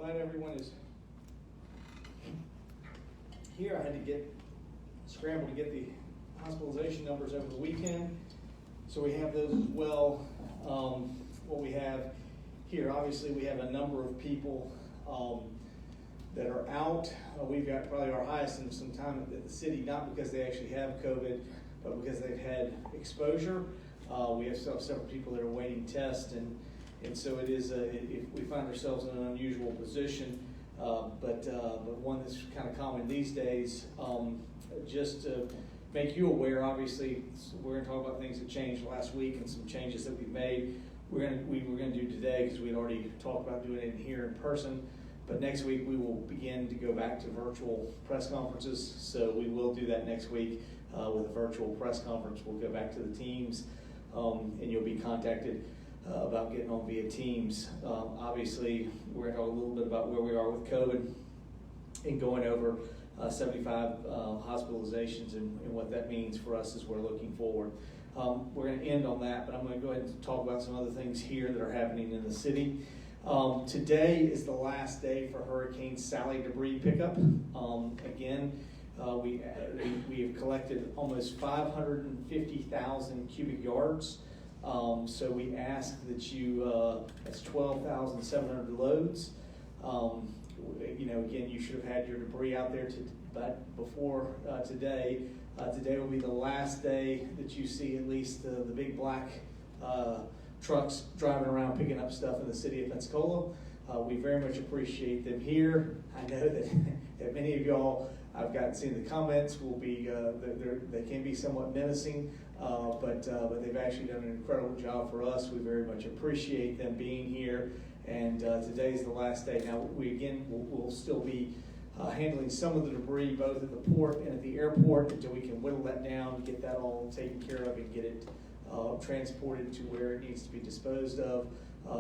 glad everyone is here. I had to scramble to get the hospitalization numbers over the weekend, so we have those as well. What we have here, obviously, we have a number of people that are out. We've got probably our highest in some time at the city, not because they actually have COVID, but because they've had exposure. We have several people that are awaiting tests, and so it is. We find ourselves in an unusual position, but one that's kind of common these days. Just to make you aware, obviously, we're going to talk about things that changed last week and some changes that we've made. We were going to do today because we'd already talked about doing it here in person. But next week we will begin to go back to virtual press conferences. So we will do that next week with a virtual press conference. We'll go back to the teams, and you'll be contacted about getting on via Teams. Obviously, we're going to talk a little bit about where we are with COVID and going over 75 hospitalizations and what that means for us as we're looking forward. We're going to end on that, but I'm going to go ahead and talk about some other things here that are happening in the city. Today is the last day for Hurricane Sally debris pickup. Again, we have collected almost 550,000 cubic yards. So we ask that you, that's 12,700 loads. Again, you should have had your debris out there before today. Today will be the last day that you see at least the big black trucks driving around picking up stuff in the city of Pensacola. We very much appreciate them here. I know that many of y'all, I've seen the comments, will be they can be somewhat menacing, but they've actually done an incredible job for us. We very much appreciate them being here, and today's the last day. Now we'll still be handling some of the debris both at the port and at the airport until we can whittle that down, get that all taken care of, and get it transported to where it needs to be disposed of.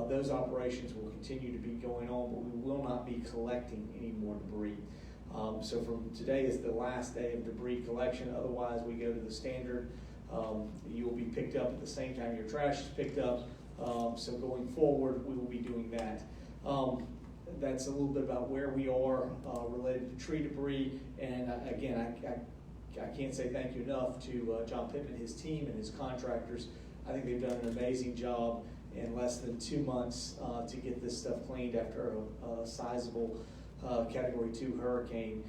Those operations will continue to be going on, but we will not be collecting any more debris. So from today is the last day of debris collection. Otherwise, we go to the standard. You will be picked up at the same time your trash is picked up. So going forward, we will be doing that. That's a little bit about where we are related to tree debris. And again, I can't say thank you enough to John Pittman, his team, and his contractors. I think they've done an amazing job in less than 2 months to get this stuff cleaned after a sizable Category 2 hurricane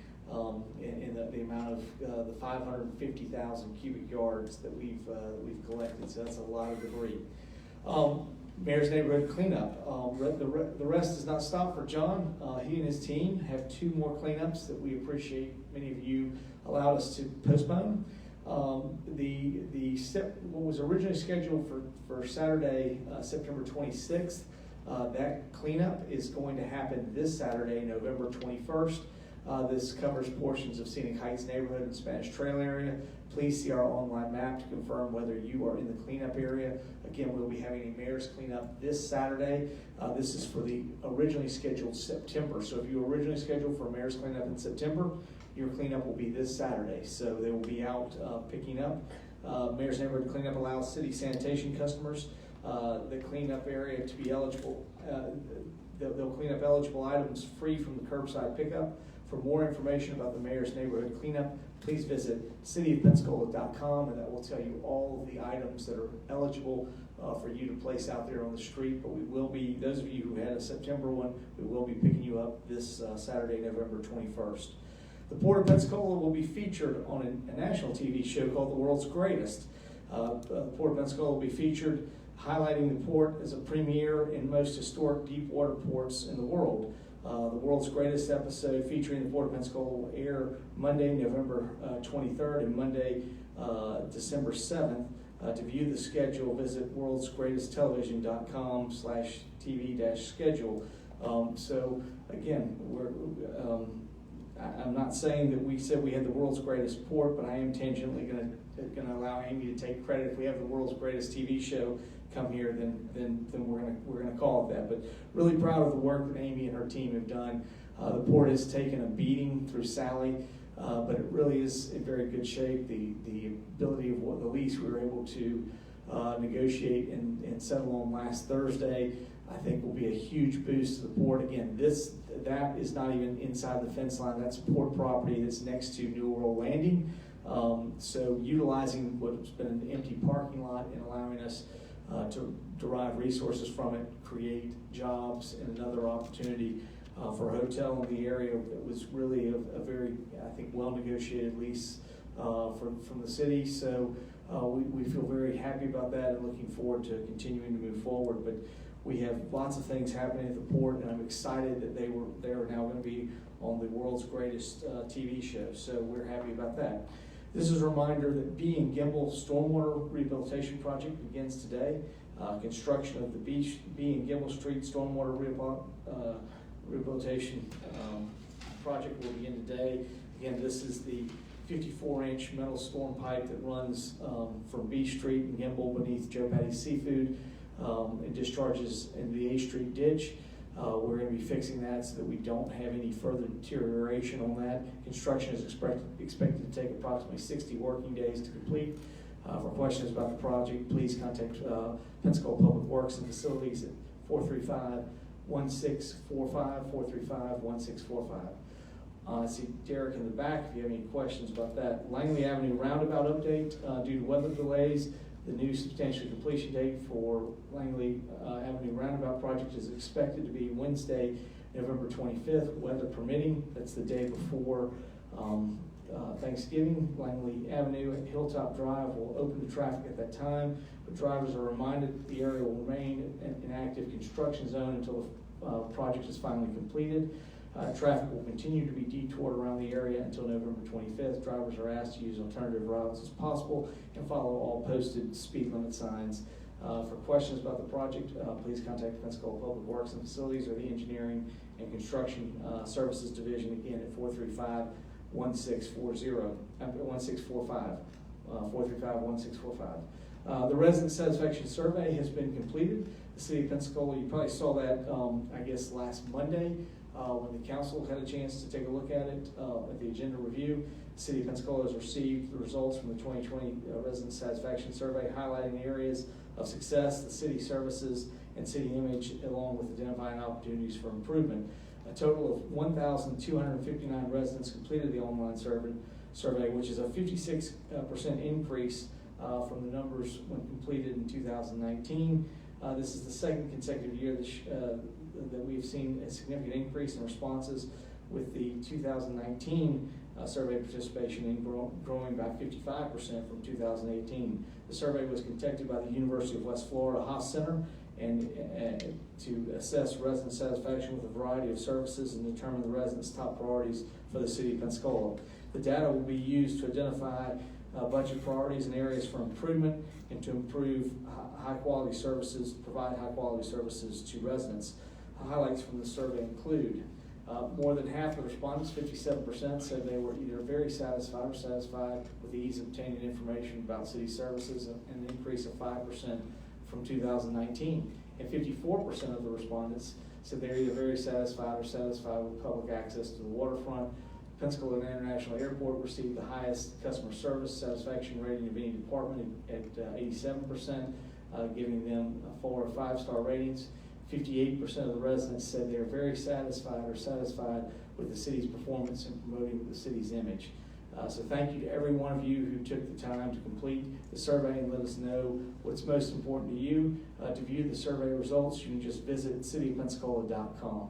in the amount of the 550,000 cubic yards that we've collected. So that's a lot of debris. Mayor's Neighborhood Cleanup. The rest does not stop for John. He and his team have 2 more cleanups that we appreciate many of you allowed us to postpone. What was originally scheduled for Saturday, September 26th, that cleanup is going to happen this Saturday, November 21st. This covers portions of Scenic Heights neighborhood and Spanish Trail area. Please see our online map to confirm whether you are in the cleanup area. Again, we'll be having a mayor's cleanup this Saturday. This is for the originally scheduled September. So if you were originally scheduled for a mayor's cleanup in September, your cleanup will be this Saturday. So they will be out picking up. Mayor's Neighborhood Cleanup allows city sanitation customers the cleanup area to be eligible. They'll clean up eligible items free from the curbside pickup. For more information about the Mayor's Neighborhood Cleanup, please visit cityofpensacola.com, and that will tell you all of the items that are eligible for you to place out there on the street. But we will be, those of you who had a September one, we will be picking you up this Saturday, November 21st. The Port of Pensacola will be featured on a national TV show called The World's Greatest. The Port of Pensacola will be featured highlighting the port as a premier and most historic deep water ports in the world. The World's Greatest episode featuring the Port of Pensacola will air Monday, November 23rd and Monday, December 7th. To view the schedule, visit worldsgreatesttelevision.com/TV-schedule. So again, I'm not saying that we said we had the world's greatest port, but I am tangentially going to allow Amy to take credit. If we have the world's greatest TV show come here, then we're going to call it that. But really proud of the work that Amy and her team have done. The port has taken a beating through Sally, but it really is in very good shape. The ability of the lease we were able to negotiate and settle on last Thursday I think will be a huge boost to the port. Again, that is not even inside the fence line. That's port property that's next to New World Landing. So utilizing what's been an empty parking lot and allowing us to derive resources from it, create jobs, and another opportunity for a hotel in the area. It was really a very, I think, well-negotiated lease from the city. So we feel very happy about that and looking forward to continuing to move forward. But we have lots of things happening at the port, and I'm excited that they are now going to be on the world's greatest TV show. So we're happy about that. This is a reminder that B and Gimbel Stormwater Rehabilitation Project begins today. Construction of the B and Gimbel Street Stormwater Rehabilitation project will begin today. Again, this is the 54-inch metal storm pipe that runs from B Street and Gimbel beneath Joe Patty's Seafood and discharges into the A Street ditch. We're going to be fixing that so that we don't have any further deterioration on that. Construction is expected to take approximately 60 working days to complete. For questions about the project, please contact Pensacola Public Works and Facilities at 435-1645, 435-1645. I see Derek in the back if you have any questions about that. Langley Avenue Roundabout update. Due to weather delays, the new substantial completion date for Langley Avenue Roundabout project is expected to be Wednesday, November 25th, weather permitting. That's the day before Thanksgiving. Langley Avenue at Hilltop Drive will open to traffic at that time, but drivers are reminded that the area will remain an active construction zone until the project is finally completed. Traffic will continue to be detoured around the area until November 25th. Drivers are asked to use alternative routes as possible and follow all posted speed limit signs. For questions about the project, please contact Pensacola Public Works and Facilities or the Engineering and Construction Services Division, again at 435-1645, 435-1645. The resident satisfaction survey has been completed. The City of Pensacola, you probably saw that, I guess, last Monday when the council had a chance to take a look at it at the agenda review. The City of Pensacola has received the results from the 2020 resident satisfaction survey, highlighting the areas of success, the city services, and city image, along with identifying opportunities for improvement. A total of 1,259 residents completed the online survey, which is a 56% increase from the numbers when completed in 2019. This is the second consecutive year that we've seen a significant increase in responses, with the 2019 survey participation in growing by 55% from 2018. The survey was conducted by the University of West Florida Haas Center and to assess resident satisfaction with a variety of services and determine the residents' top priorities for the City of Pensacola. The data will be used to identify budget priorities and areas for improvement and to improve high-quality services, provide high-quality services to residents. Highlights from the survey include more than half of the respondents, 57%, said they were either very satisfied or satisfied with the ease of obtaining information about city services, an increase of 5% from 2019. And 54% of the respondents said they're either very satisfied or satisfied with public access to the waterfront. Pensacola International Airport received the highest customer service satisfaction rating of any department at 87%, giving them 4 or 5-star ratings. 58% of the residents said they're very satisfied or satisfied with the city's performance in promoting the city's image. So thank you to every one of you who took the time to complete the survey and let us know what's most important to you. To view the survey results, you can just visit cityofpensacola.com.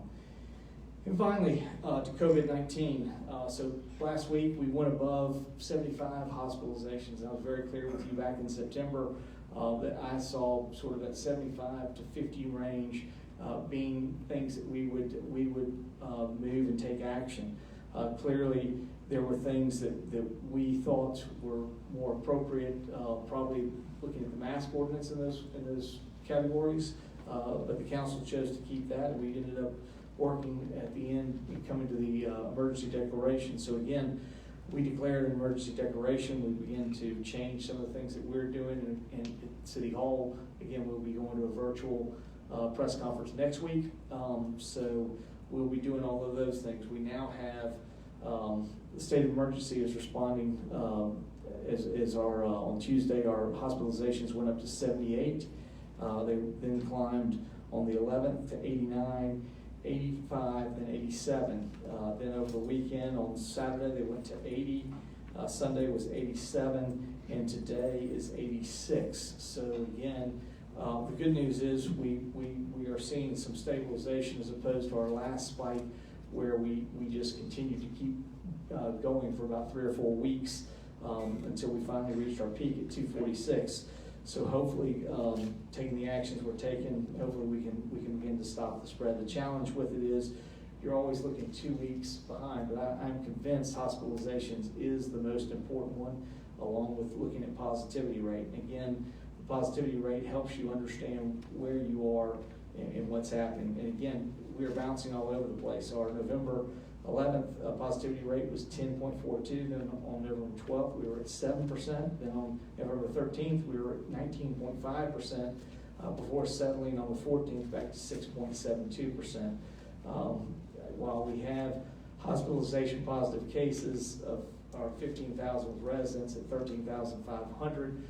And finally, to COVID-19. So last week we went above 75 hospitalizations. I was very clear with you back in September that I saw sort of that 75 to 50 range being things that we would move and take action. Clearly, there were things that we thought were more appropriate, probably looking at the mask ordinance in those categories, but the council chose to keep that, and we ended up working at the end and coming to the emergency declaration. So again, we declared an emergency declaration. We began to change some of the things that we're doing in City Hall. Again, we'll be going to a virtual press conference next week. So we'll be doing all of those things. We now have the state of emergency is responding as our on Tuesday, our hospitalizations went up to 78. They then climbed On the 11th to 89, 85, then 87. Then over the weekend on Saturday they went to 80. Sunday was 87, and today is 86. So again, the good news is we are seeing some stabilization as opposed to our last spike where we just continued to keep going for about 3 or 4 weeks until we finally reached our peak at 246. So hopefully, taking the actions we're taking, hopefully we can begin to stop the spread. The challenge with it is you're always looking 2 weeks behind, but I'm convinced hospitalizations is the most important one, along with looking at positivity rate. And again, the positivity rate helps you understand where you are and what's happening. And again, we're bouncing all over the place. So our November 11th positivity rate was 10.42. Then on November 12th, we were at 7%. Then on November 13th, we were at 19.5%, before settling on the 14th back to 6.72%. While we have hospitalization positive cases of our 15,000 residents at 13,500,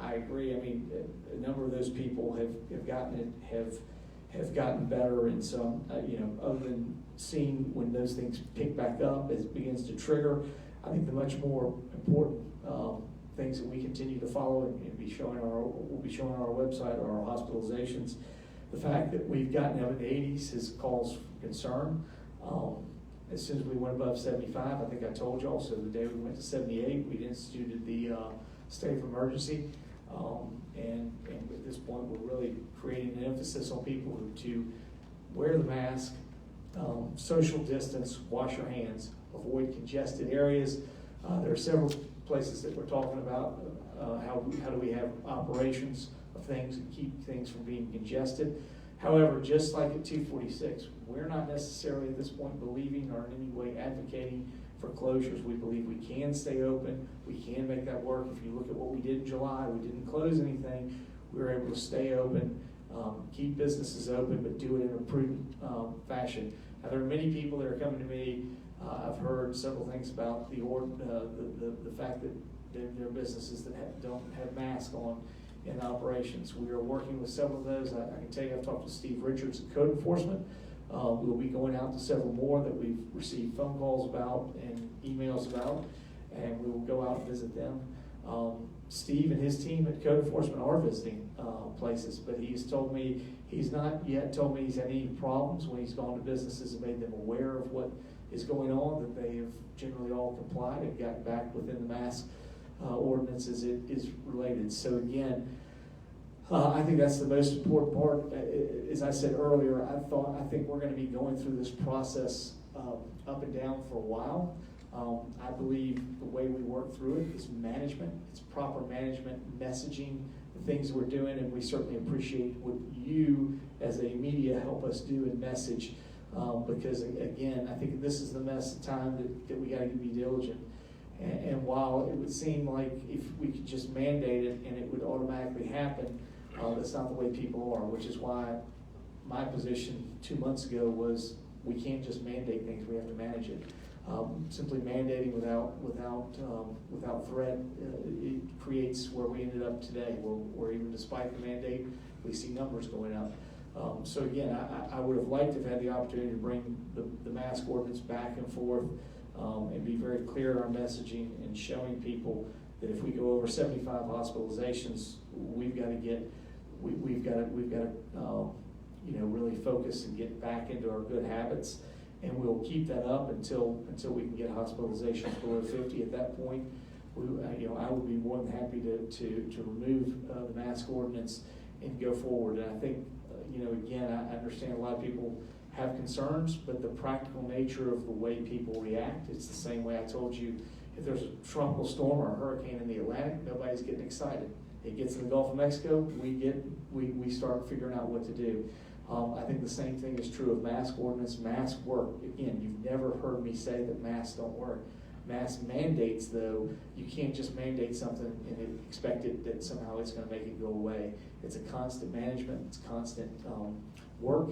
I agree. I mean, a number of those people have gotten better, and so other than seeing when those things pick back up as it begins to trigger, I think the much more important things that we continue to follow and we'll be showing on our website are our hospitalizations. The fact that we've gotten out of the 80s is cause for concern. As soon as we went above 75, I think I told y'all, so the day we went to 78, we instituted the state of emergency. And at this point, we're really creating an emphasis on people to wear the mask, social distance, wash your hands, avoid congested areas. There are several places that we're talking about how do we have operations of things and keep things from being congested. However, just like at 246, we're not necessarily at this point believing or in any way advocating for closures. We believe we can stay open. We can make that work. If you look at what we did in July, we didn't close anything. We were able to stay open, keep businesses open, but do it in a prudent fashion. Now, there are many people that are coming to me. I've heard several things about the fact that there are businesses that don't have masks on in operations. We are working with several of those. I can tell you, I've talked to Steve Richards at Code Enforcement. We'll be going out to several more that we've received phone calls about and emails about, and we will go out and visit them. Steve and his team at Code Enforcement are visiting places, but he's told me he's not yet told me he's had any problems when he's gone to businesses and made them aware of what is going on, that they have generally all complied and gotten back within the mask ordinance as it is related. So again, I think that's the most important part. As I said earlier, I think we're going to be going through this process up and down for a while. I believe the way we work through it is management. It's proper management, messaging, the things we're doing, and we certainly appreciate what you as a media help us do and message. Because again, I think this is the time that we got to be diligent. And while it would seem like if we could just mandate it and it would automatically happen, that's not the way people are, which is why my position 2 months ago was we can't just mandate things, we have to manage it. Simply mandating without threat, it creates where we ended up today, where even despite the mandate, we see numbers going up. So again, I would have liked to have had the opportunity to bring the mask ordinance back and forth and be very clear in our messaging and showing people that if we go over 75 hospitalizations, we've got to really focus and get back into our good habits, and we'll keep that up until we can get hospitalizations below 50. At that point, I would be more than happy to remove the mask ordinance and go forward. And I think again, I understand a lot of people have concerns, but the practical nature of the way people react, it's the same way I told you, if there's a tropical storm or a hurricane in the Atlantic, nobody's getting excited. It gets in the Gulf of Mexico, we start figuring out what to do. I think the same thing is true of mask ordinance. Masks work. Again, you've never heard me say that masks don't work. Mask mandates, though, you can't just mandate something and expect it that somehow it's going to make it go away. It's a constant management, it's constant work,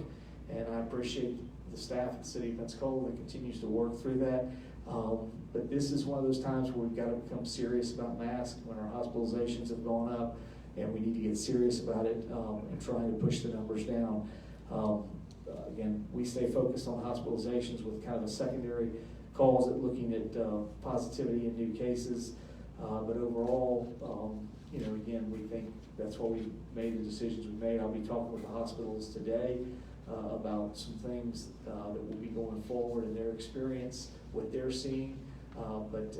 and I appreciate the staff at the City of Pensacola that continues to work through that. But this is one of those times where we've got to become serious about masks when our hospitalizations have gone up, and we need to get serious about it and trying to push the numbers down. Again, we stay focused on hospitalizations with kind of a secondary calls at looking at positivity in new cases. But overall, again, we think that's why we made the decisions we made. I'll be talking with the hospitals today about some things that will be going forward in their experience, what they're seeing. But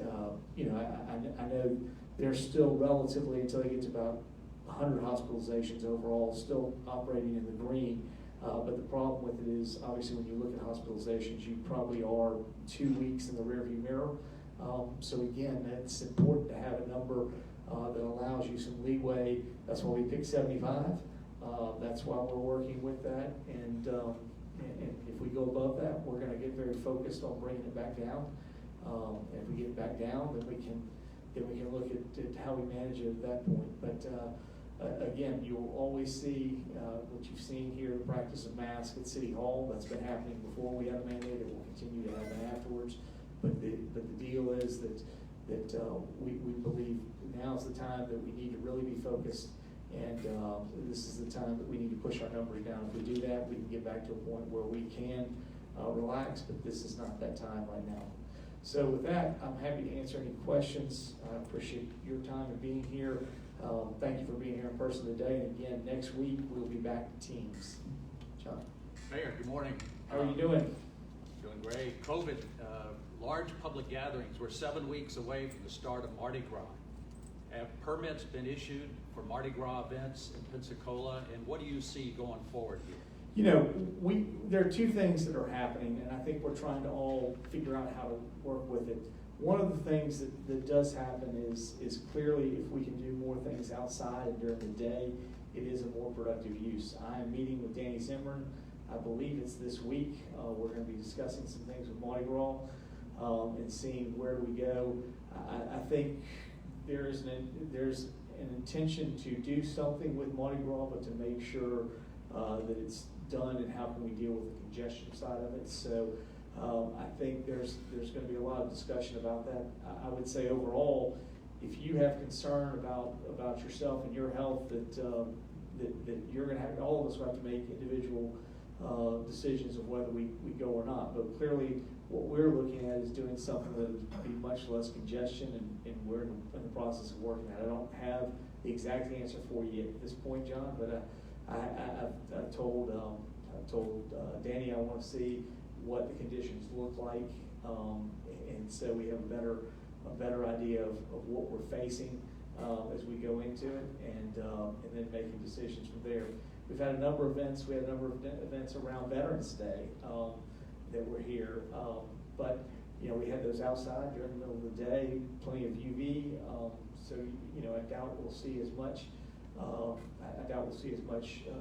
I know they're still relatively, until they get to about 100 hospitalizations overall, still operating in the green. But the problem with it is, obviously, when you look at hospitalizations, you probably are 2 weeks in the rearview mirror. So again, it's important to have a number that allows you some leeway. That's why we picked 75. That's why we're working with that. And if we go above that, we're going to get very focused on bringing it back down. If we get it back down, then we can look at how we manage it at that point. But again, you'll always see what you've seen here, the practice of masks at City Hall. That's been happening before we had a mandate. It will continue to happen afterwards. But the deal is that we believe now's the time that we need to really be focused, and this is the time that we need to push our numbers down. If we do that, we can get back to a point where we can relax, but this is not that time right now. So with that, I'm happy to answer any questions. I appreciate your time and being here. Thank you for being here in person today. And again, next week we'll be back to teams. John. Mayor, good morning. How are you doing? Doing great. COVID, large public gatherings. We're 7 weeks away from the start of Mardi Gras. Have permits been issued for Mardi Gras events in Pensacola, and what do you see going forward here? There are two things that are happening, and I think we're trying to all figure out how to work with it. One of the things that does happen is clearly if we can do more things outside and during the day, it is a more productive use. I am meeting with Danny Zimmerman. I believe it's this week. We're going to be discussing some things with Mardi Gras and seeing where we go. I think there's an intention to do something with Mardi Gras, but to make sure that it's done and how can we deal with the congestion side of it. So I think there's going to be a lot of discussion about that. I would say overall, if you have concern about yourself and your health, that you're going to have, all of us will have to make individual decisions of whether we go or not. But clearly, what we're looking at is doing something that would be much less congestion, and we're in the process of working at it. I don't have the exact answer for you at this point, John, but I've told Danny I want to see what the conditions look like, and so we have a better idea of what we're facing as we go into it, and then making decisions from there. We've had a number of events. We had a number of events around Veterans Day that were here, but we had those outside during the middle of the day, plenty of UV. So I doubt we'll see as much.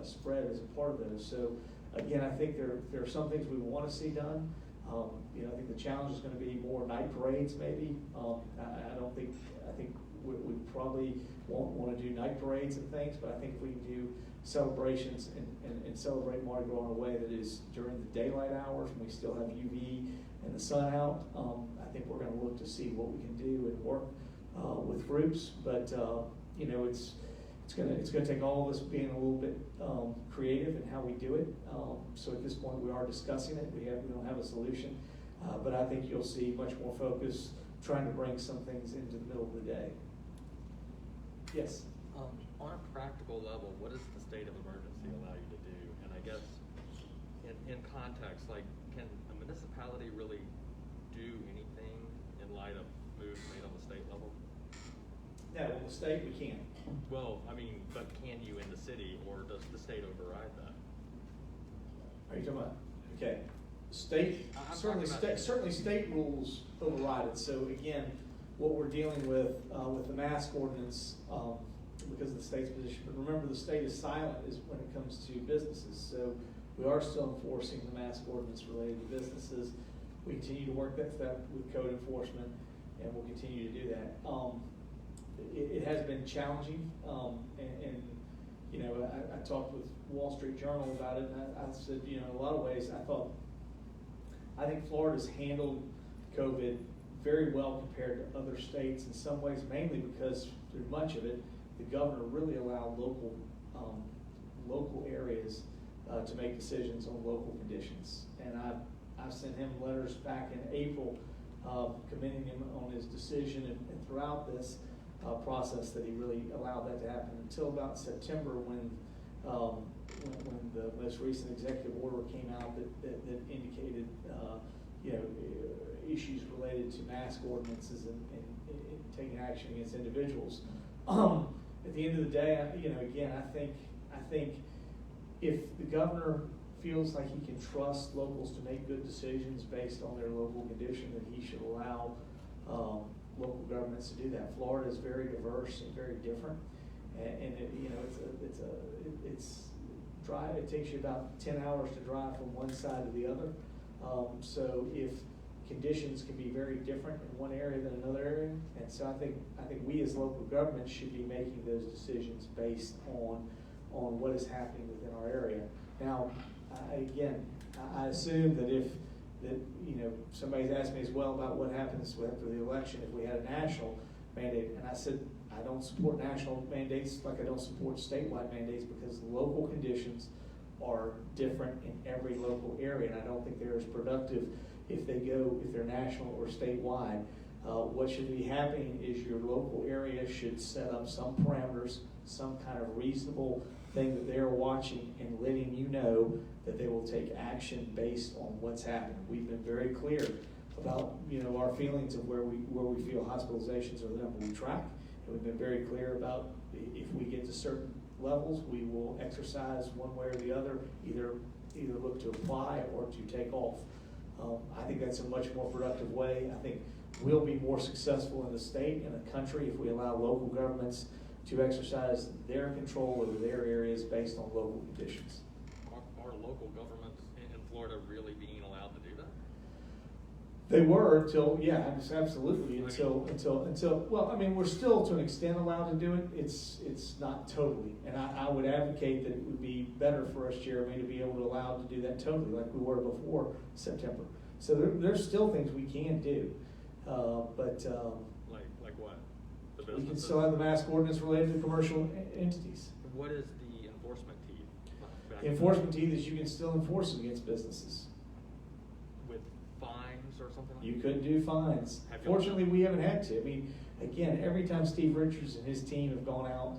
Spread as a part of those. So again, I think there are some things we want to see done. I think the challenge is going to be more night parades, maybe. I think we probably won't want to do night parades and things, but I think if we can do celebrations and celebrate Mardi Gras in a way that is during the daylight hours when we still have UV and the sun out, I think we're going to look to see what we can do and work with groups. But it's going to take all of us being a little bit creative in how we do it. So at this point, we are discussing it. We don't have a solution, but I think you'll see much more focus trying to bring some things into the middle of the day. Yes. On a practical level, what does the state of emergency allow you to do? And I guess in context, like, can a municipality really do anything in light of moves made on the state level? No, in the state we can't. Well, I mean, but can you in the city, or does the state override that? Are you talking about? Okay. Certainly state rules override it. So again, what we're dealing with the mask ordinance, because of the state's position, but remember the state is silent when it comes to businesses. So we are still enforcing the mask ordinance related to businesses. We continue to work that with code enforcement, and we'll continue to do that. It has been challenging, and I talked with Wall Street Journal about it, and I said, in a lot of ways, I think Florida's handled COVID very well compared to other states in some ways, mainly because through much of it, the governor really allowed local areas to make decisions on local conditions. And I've sent him letters back in April commending him on his decision and throughout this process that he really allowed that to happen until about September when the most recent executive order came out that indicated issues related to mask ordinances and taking action against individuals. At the end of the day, again, I think if the governor feels like he can trust locals to make good decisions based on their local condition, then he should allow local governments to do that. Florida is very diverse and very different, and it takes you about 10 hours to drive from one side to the other. So if conditions can be very different in one area than another area, and so I think we as local governments should be making those decisions based on what is happening within our area. Now, I assume that somebody's asked me as well about what happens after the election if we had a national mandate, and I said I don't support national mandates like I don't support statewide mandates because local conditions are different in every local area, and I don't think they're as productive if they're national or statewide. What should be happening is your local area should set up some parameters, some kind of reasonable thing that they're watching and letting you know that they will take action based on what's happening. We've been very clear about our feelings of where we feel hospitalizations are the number we track, and we've been very clear about if we get to certain levels, we will exercise one way or the other, either look to apply or to take off. I think that's a much more productive way. I think we'll be more successful in the state and the country if we allow local governments to exercise their control over their areas based on local conditions. Are local governments in Florida really being allowed to do that? They were until well, I mean, we're still to an extent allowed to do it. It's not totally, and I would advocate that it would be better for us, Jeremy, to be able to allow to do that totally, like we were before September. So there's still things we can do, but like what? The we can still have the mask ordinance related to commercial entities. What is the enforcement teeth? The enforcement teeth is you can still enforce against businesses. With fines or something like that? You could do fines. Fortunately, we haven't had to. I mean, again, every time Steve Richards and his team have gone out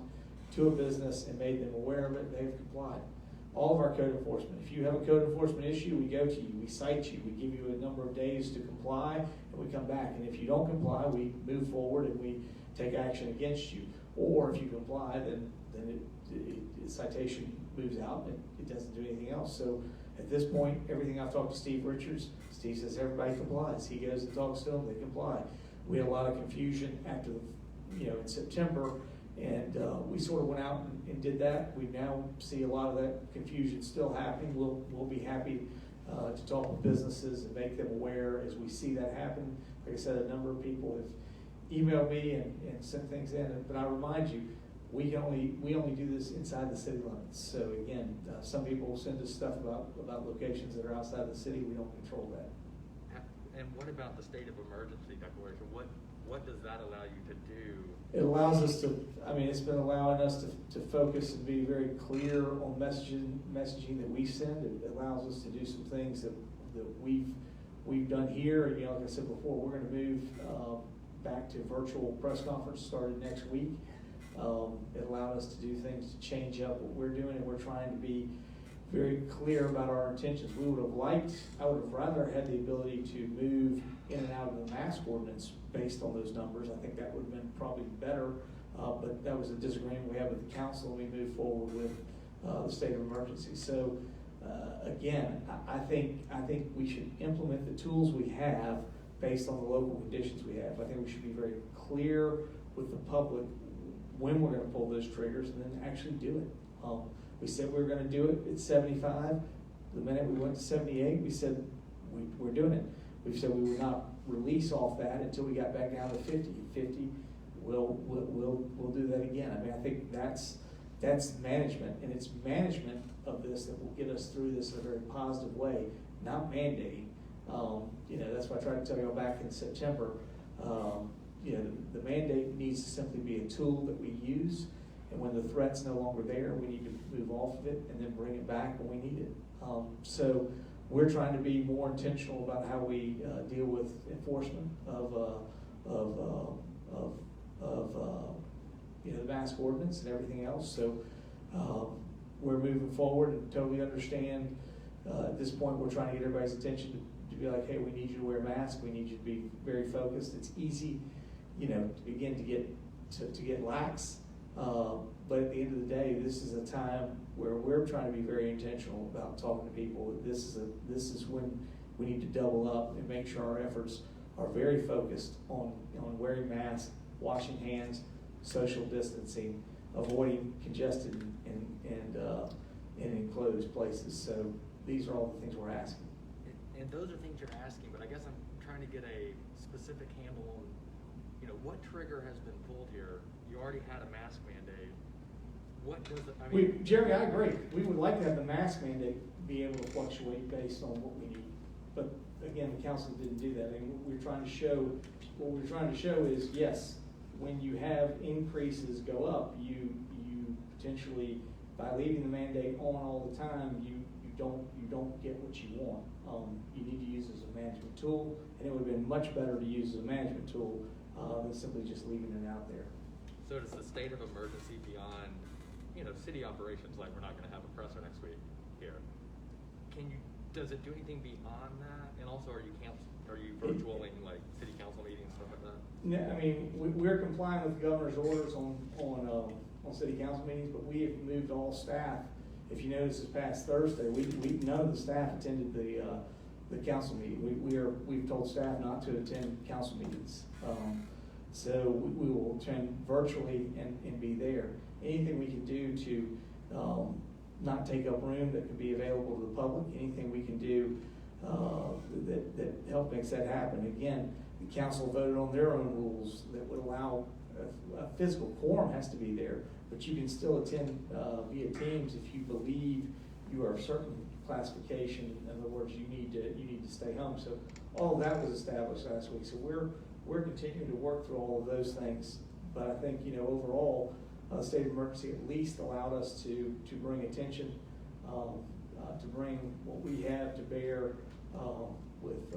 to a business and made them aware of it, they've complied. All of our code enforcement. If you have a code enforcement issue, we go to you, we cite you, we give you a number of days to comply, and we come back. And if you don't comply, we move forward and we take action against you. Or if you comply, then the citation moves out and it doesn't do anything else. So at this point, everything I've talked to Steve Richards, Steve says everybody complies. He goes and talks to them, they comply. We had a lot of confusion after, in September, and we sort of went out and did that. We now see a lot of that confusion still happening. We'll be happy to talk with businesses and make them aware as we see that happen. Like I said, a number of people have emailed me and sent things in, but I remind you, we only do this inside the city limits. So again, some people will send us stuff about locations that are outside the city. We don't control that. And what about the state of emergency declaration? What does that allow you to do? It allows us to, it's been allowing us to focus and be very clear on messaging that we send. It allows us to do some things that we've done here. And, like I said before, we're going to move back to virtual press conference started next week. It allowed us to do things to change up what we're doing, and we're trying to be very clear about our intentions. I would have rather had the ability to move in and out of the mask ordinance based on those numbers. I think that would have been probably better, but that was a disagreement we had with the council, and we moved forward with the state of emergency. So again, I think we should implement the tools we have based on the local conditions we have. I think we should be very clear with the public when we're going to pull those triggers and then actually do it. We said we were going to do it at 75. The minute we went to 78, we said we're doing it. We've said we would not release off that until we got back down to 50. 50, we'll do that again. I think that's management, and it's management of this that will get us through this in a very positive way, not mandating. That's why I tried to tell you all back in September. The mandate needs to simply be a tool that we use, And when the threat's no longer there, we need to move off of it and then bring it back when we need it. So we're trying to be more intentional about how we deal with enforcement of the mask ordinance and everything else. So we're moving forward and totally understand. At this point, we're trying to get everybody's attention to be like, hey, we need you to wear a mask. We need you to be very focused. It's easy, to begin to get lax. But at the end of the day, this is a time where we're trying to be very intentional about talking to people. This is when we need to double up and make sure our efforts are very focused on wearing masks, washing hands, social distancing, avoiding congested and enclosed places. So these are all the things we're asking. And those are things you're asking, but I guess I'm trying to get a specific handle on, what trigger has been pulled here? You already had a mask mandate. What does it, Jeremy, I agree. We would like to have the mask mandate be able to fluctuate based on what we need. But again, the council didn't do that. And what we're trying to show is, yes, when you have increases go up, you potentially, by leaving the mandate on all the time, you don't get what you want. You need to use it as a management tool, and it would have been much better to use as a management tool than simply just leaving it out there. So does the state of emergency beyond, city operations, like we're not going to have a presser next week here, does it do anything beyond that? And also, are you virtualing like city council meetings, stuff like that? No, I mean, we're complying with the governor's orders on city council meetings, but we have moved all staff. If you notice, this past Thursday, none of the staff attended the council meeting. We've told staff not to attend council meetings. So we will attend virtually and be there. Anything we can do to not take up room that could be available to the public, anything we can do that help makes that happen. Again, the council voted on their own rules that would allow a physical quorum has to be there, but you can still attend via Teams if you believe you are a certain classification. In other words, you need to stay home. So all of that was established last week. So we're continuing to work through all of those things. But I think overall, state of emergency at least allowed us to bring attention, to bring what we have to bear with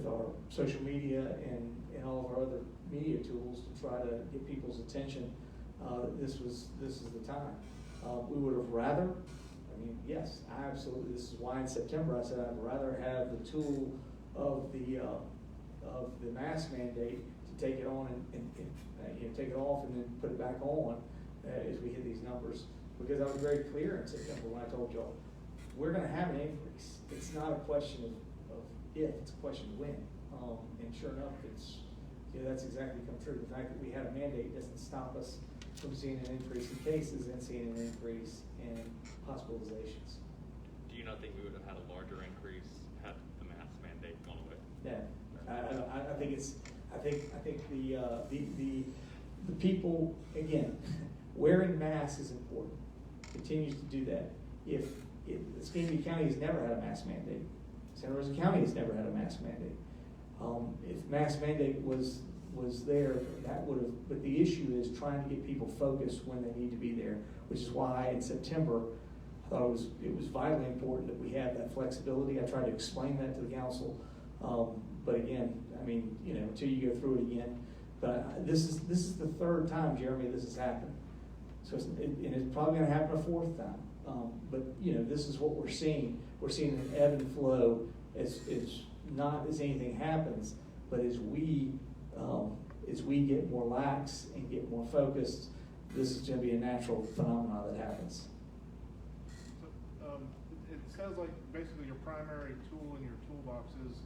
our social media and all of our other media tools to try to get people's attention. This is the time. We would have rather. Yes, absolutely. This is why in September I said I'd rather have the tool of the mask mandate to take it on and take it off and then put it back on as we hit these numbers. Because I was very clear in September when I told y'all we're going to have an increase. It's not a question of if, it's a question of when. And sure enough, that's exactly come true. The fact that we had a mandate doesn't stop us from seeing an increase in cases and seeing an increase in hospitalizations. Do you not think we would have had a larger increase had the mask mandate gone away? Yeah, I think the people, again, wearing masks is important. Continues to do that. If Escambia County has never had a mask mandate, Santa Rosa County has never had a mask mandate. If mask mandate was there, that would have. But the issue is trying to get people focused when they need to be there, which is why in September I thought it was vitally important that we have that flexibility. I tried to explain that to the council, but again, until you go through it again. But this is the third time, Jeremy, this has happened. So it's probably going to happen a fourth time. But this is what we're seeing. We're seeing an ebb and flow. It's not as anything happens, but as we get more lax and get more focused, this is going to be a natural phenomenon that happens. So, it sounds like basically your primary tool in your toolbox is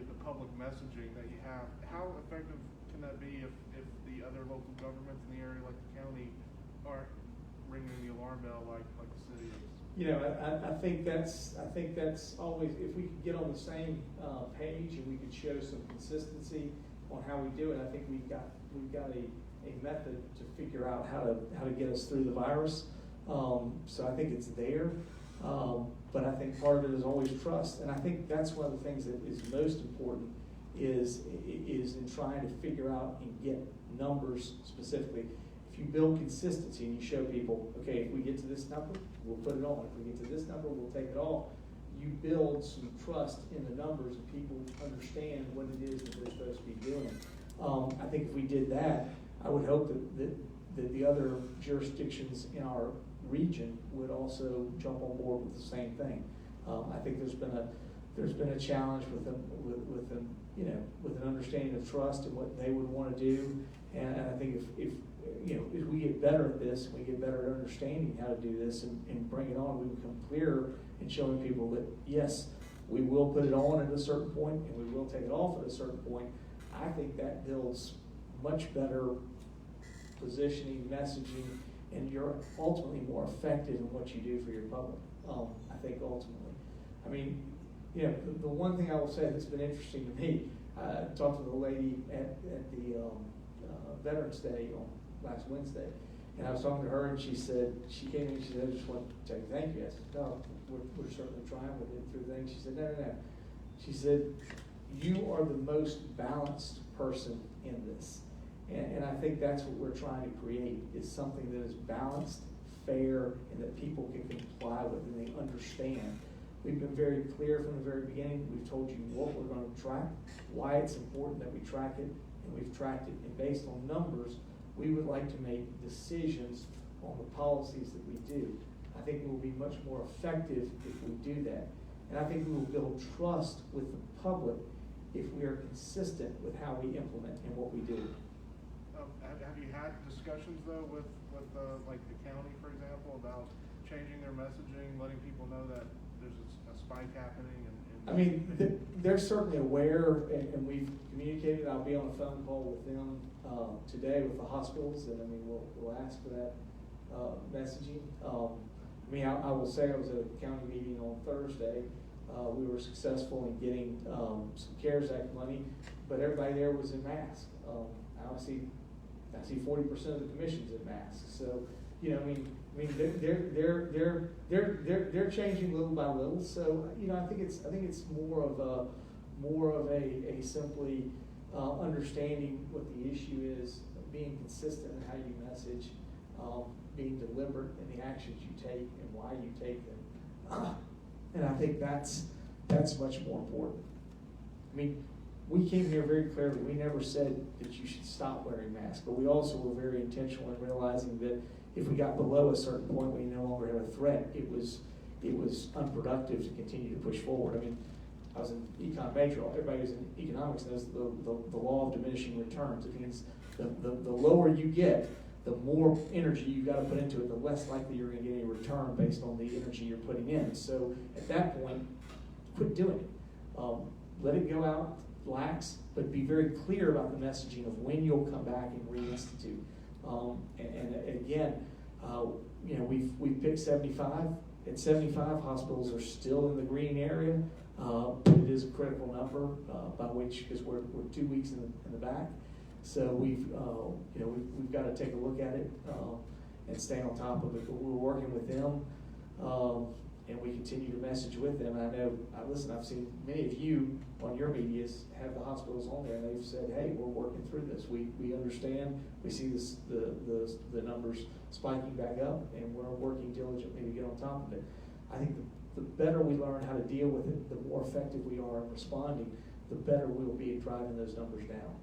the public messaging that you have. How effective can that be if the other local governments in the area, like the county, aren't ringing the alarm bell like the city is? I think that's always, if we could get on the same page and we could show some consistency on how we do it, I think we've got a method to figure out how to get us through the virus. So I think it's there, but I think part of it is always trust, and I think that's one of the things that is most important is in trying to figure out and get numbers specifically. if you build consistency and you show people, okay, if we get to this number, we'll put it on. If we get to this number, we'll take it off. You build some trust in the numbers and people understand what it is that they're supposed to be doing. I think if we did that, I would hope that the other jurisdictions in our region would also jump on board with the same thing. I think there's been a challenge with them, with an understanding of trust and what they would want to do. And I think if we get better at this, and we get better at understanding how to do this and bring it on, we become clearer in showing people that yes, we will put it on at a certain point and we will take it off at a certain point. I think that builds much better positioning, messaging, and you're ultimately more effective in what you do for your public. I think ultimately. I mean, the one thing I will say that's been interesting to me, I talked to the lady at the Veterans Day on last Wednesday, and I was talking to her, and she said, she came in and she said, I just want to tell you thank you. I said, no, we're certainly trying with it through things. She said, no. She said, you are the most balanced person in this. And I think that's what we're trying to create, is something that is balanced, fair, and that people can comply with and they understand. We've been very clear from the very beginning. We've told you what we're going to track, why it's important that we track it, and we've tracked it. And based on numbers, we would like to make decisions on the policies that we do. I think we will be much more effective if we do that. And I think we will build trust with the public if we are consistent with how we implement and what we do. Have you had discussions though with like the county, for example, about changing their messaging, letting people know that there's a spike happening? I mean, they're certainly aware, and we've communicated. I'll be on a phone call with them today with the hospitals, and I mean, we'll ask for that messaging. I mean, I will say I was at a county meeting on Thursday. We were successful in getting some CARES Act money, but everybody there was in masks. I see 40% of the commissions in masks. So, I mean, they're changing little by little. So, I think it's more of a simply understanding what the issue is, being consistent in how you message, being deliberate in the actions you take and why you take them. And I think that's much more important. I mean, we came here very clearly. We never said that you should stop wearing masks, but we also were very intentional in realizing that if we got below a certain point, we no longer have a threat. It was unproductive to continue to push forward. I mean, I was an econ major. Everybody who's in economics knows the law of diminishing returns. It means the lower you get, the more energy you've got to put into it, the less likely you're going to get any return based on the energy you're putting in. So at that point, quit doing it. Let it go out, relax, but be very clear about the messaging of when you'll come back and reinstitute. And again, we've picked 75. At 75, hospitals are still in the green area, but it is a critical number by which, because we're 2 weeks in the back. So we've got to take a look at it and stay on top of it. But we're working with them, and we continue to message with them. And I know, I've seen many of you on your medias have the hospitals on there, and they've said, "Hey, we're working through this. We understand. We see the numbers spiking back up, and we're working diligently to get on top of it." I think the better we learn how to deal with it, the more effective we are in responding, the better we will be at driving those numbers down.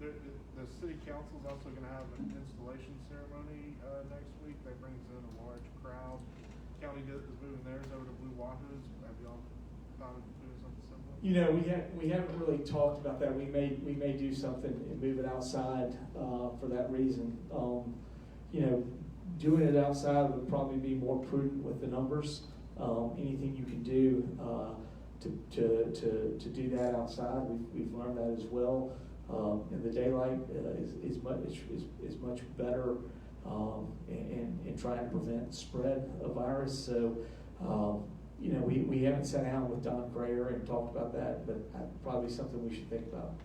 The city council is also going to have an installation ceremony next week. That brings in a large crowd. County is moving theirs over to Blue Wahoos. Have y'all thought of doing something similar? We haven't really talked about that. We may do something and move it outside for that reason. Doing it outside would probably be more prudent with the numbers. Anything you can do to do that outside, we've learned that as well. And the daylight is much better in trying to prevent spread of virus. So, we haven't sat down with Don Crayer and talked about that, but probably something we should think about.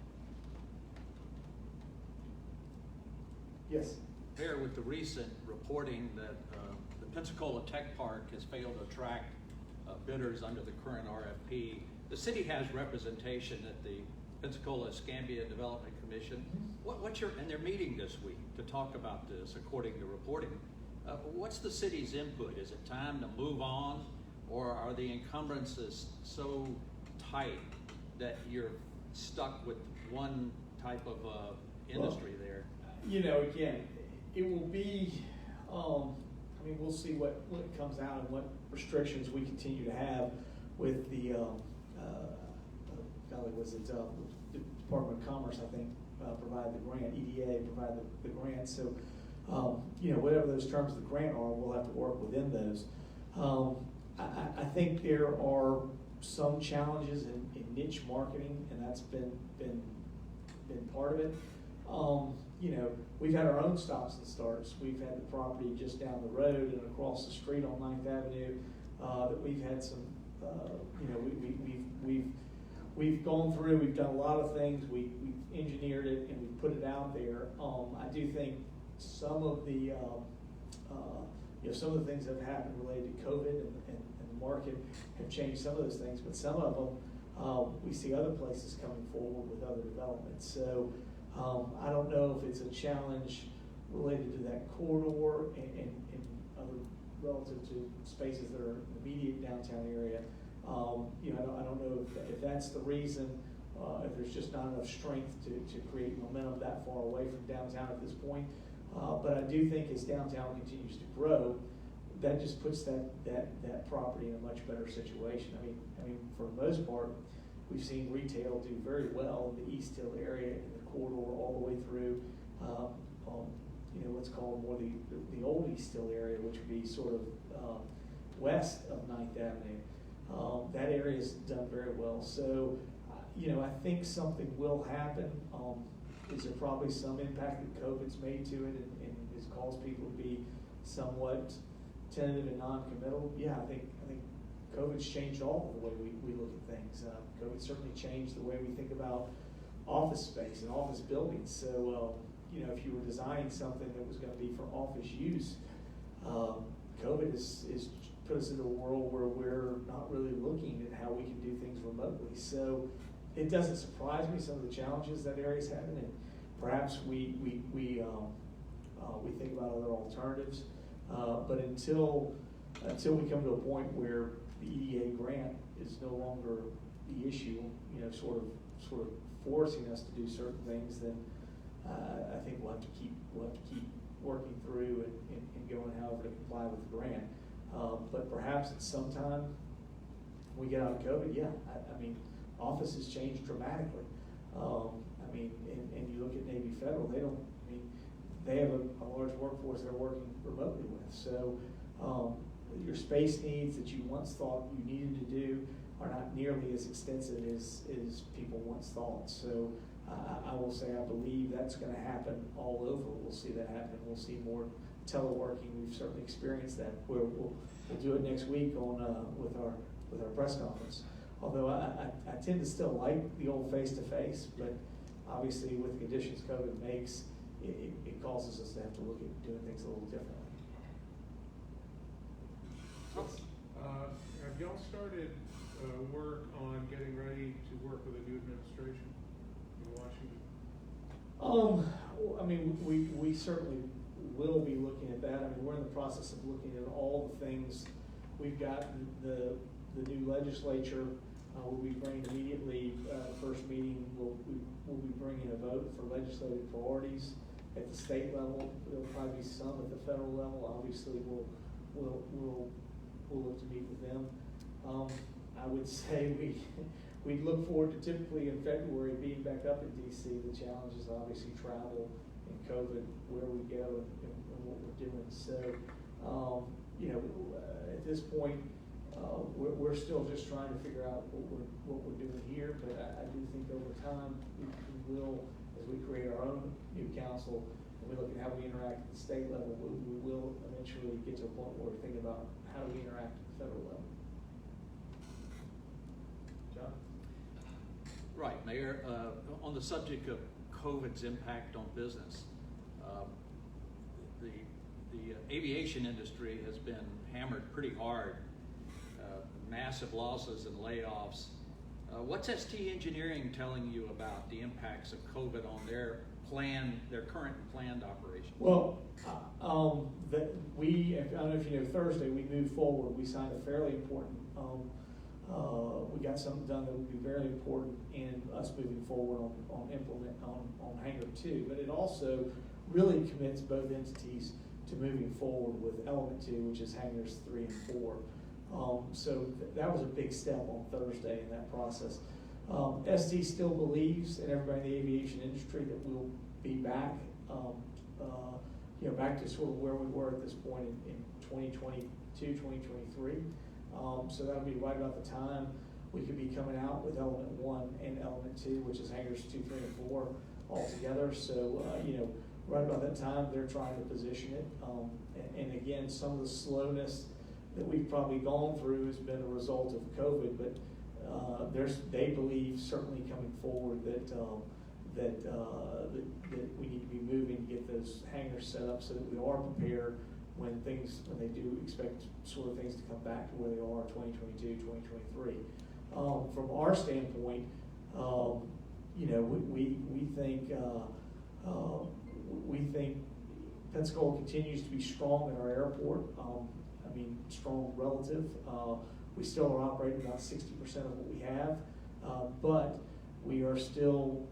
Yes? Mayor, with the recent reporting that the Pensacola Tech Park has failed to attract bidders under the current RFP, the city has representation at the Pensacola Escambia Development Commission. And they're meeting this week to talk about this, according to reporting. What's the city's input? Is it time to move on, or are the encumbrances so tight that you're stuck with one type of industry there? Again, it will be, we'll see what comes out and what restrictions we continue to have with the, the Department of Commerce, I think, provide the grant, EDA provide the grant. So, whatever those terms of the grant are, we'll have to work within those. I think there are some challenges in niche marketing, and that's been part of it. We've had our own stops and starts. We've had the property just down the road and across the street on 9th Avenue that we've had some, we've gone through, we've done a lot of things, we've engineered it and we've put it out there. I do think some of the, some of the things that have happened related to COVID and the market have changed some of those things, but some of them, we see other places coming forward with other developments. So I don't know if it's a challenge related to that corridor and other relative to spaces that are in the immediate downtown area. I don't know if that's the reason, if there's just not enough strength to create momentum that far away from downtown at this point. But I do think as downtown continues to grow, that just puts that property in a much better situation. I mean, for the most part, we've seen retail do very well in the East Hill area, in the corridor all the way through, what's called more the old East Hill area, which would be sort of west of 9th Avenue. That area's done very well. So, I think something will happen. Is there probably some impact that COVID's made to it and has caused people to be somewhat tentative and non-committal? Yeah, I think COVID's changed all of the way we look at things. COVID certainly changed the way we think about office space and office buildings. So, if you were designing something that was going to be for office use, COVID has put us into a world where we're not really looking at how we can do things remotely. So it doesn't surprise me, some of the challenges that area's having, and perhaps we think about other alternatives. But until we come to a point where the EDA grant is no longer the issue, sort of forcing us to do certain things, then I think we'll have to keep working through and going however to comply with the grant. But perhaps at some time we get out of COVID, yeah. I mean, office has changed dramatically. And you look at Navy Federal, they have a large workforce they're working remotely with. So your space needs that you once thought you needed to do are not nearly as extensive as people once thought. So I will say I believe that's going to happen all over. We'll see that happen. We'll see more teleworking. We've certainly experienced that. We'll do it next week on with our press conference. Although I tend to still like the old face-to-face, but obviously with the conditions COVID makes, it causes us to have to look at doing things a little differently. Have y'all started work on getting ready to work with a new administration in Washington? We certainly will be looking at that. We're in the process of looking at all the things. We've got the new legislature. We'll be bringing immediately, first meeting, we'll be bringing a vote for legislative priorities at the state level. There'll probably be some at the federal level. Obviously, we'll look to meet with them. I would say we look forward to typically in February being back up in DC. The challenge is obviously travel and COVID, where we go and what we're doing. So, at this point, we're still just trying to figure out what we're doing here. But I do think over time we will, as we create our own new council and we look at how we interact at the state level, we will eventually get to a point where we think about how do we interact at the federal level. John? Right, Mayor. On the subject of COVID's impact on business, the aviation industry has been hammered pretty hard. Massive losses and layoffs. What's ST Engineering telling you about the impacts of COVID on their current planned operations? Well, I don't know if you know, Thursday we moved forward. We signed a fairly important, we got something done that would be very important in us moving forward on Hangar 2. But it also really commits both entities to moving forward with Element 2, which is Hangars 3 and 4. So that was a big step on Thursday in that process. ST still believes, and everybody in the aviation industry, that we'll be back, back to sort of where we were at this point in 2022, 2023. So that'll be right about the time we could be coming out with Element 1 and Element 2, which is Hangars 2, 3, and 4 all together. So, right about that time, they're trying to position it. And again, some of the slowness that we've probably gone through has been a result of COVID, but they believe, certainly coming forward, that we need to be moving to get those hangars set up so that we are prepared when they do expect sort of things to come back to where they are 2022, 2023. From our standpoint, we think Pensacola continues to be strong in our airport. Strong relative. We still are operating about 60% of what we have, but we are still,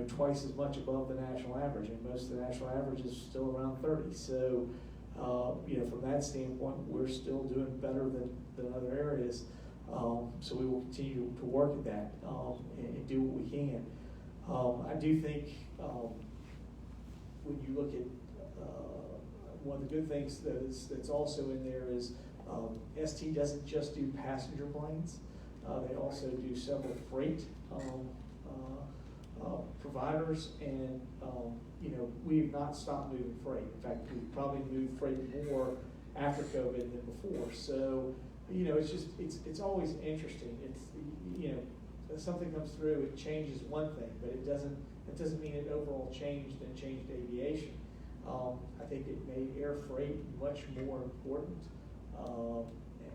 twice as much above the national average, and most of the national average is still around 30. So, from that standpoint, we're still doing better than other areas. So we will continue to work at that and do what we can. I do think when you look at one of the good things that's also in there is ST doesn't just do passenger planes. They also do several freight providers, and we have not stopped moving freight. In fact, we've probably moved freight more after COVID than before. So, it's always interesting. If something comes through, it changes one thing, but it doesn't mean it overall changed aviation. I think it made air freight much more important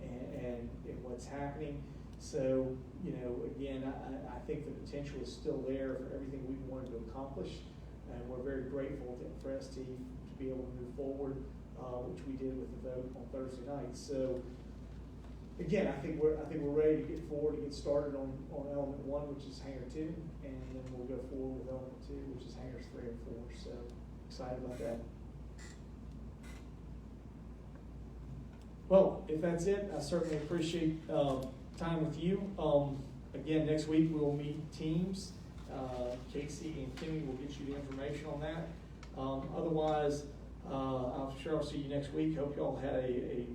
and in what's happening. So, again, I think the potential is still there for everything we wanted to accomplish, and we're very grateful for ST to be able to move forward, which we did with the vote on Thursday night. So, again, I think we're ready to get forward to get started on Element 1, which is Hangar 2, and then we'll go forward with Element 2, which is Hangars 3 and 4. So, excited about that. Well, if that's it, I certainly appreciate time with you. Again, next week we'll meet teams. Casey and Kimmy will get you the information on that. Otherwise, I'm sure I'll see you next week. Hope you all had a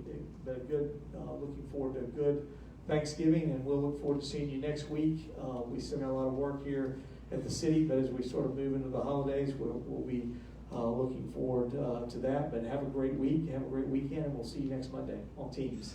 good, looking forward to a good Thanksgiving, and we'll look forward to seeing you next week. We still got a lot of work here at the city, but as we sort of move into the holidays, we'll be looking forward to that. But have a great week, have a great weekend, and we'll see you next Monday on Teams.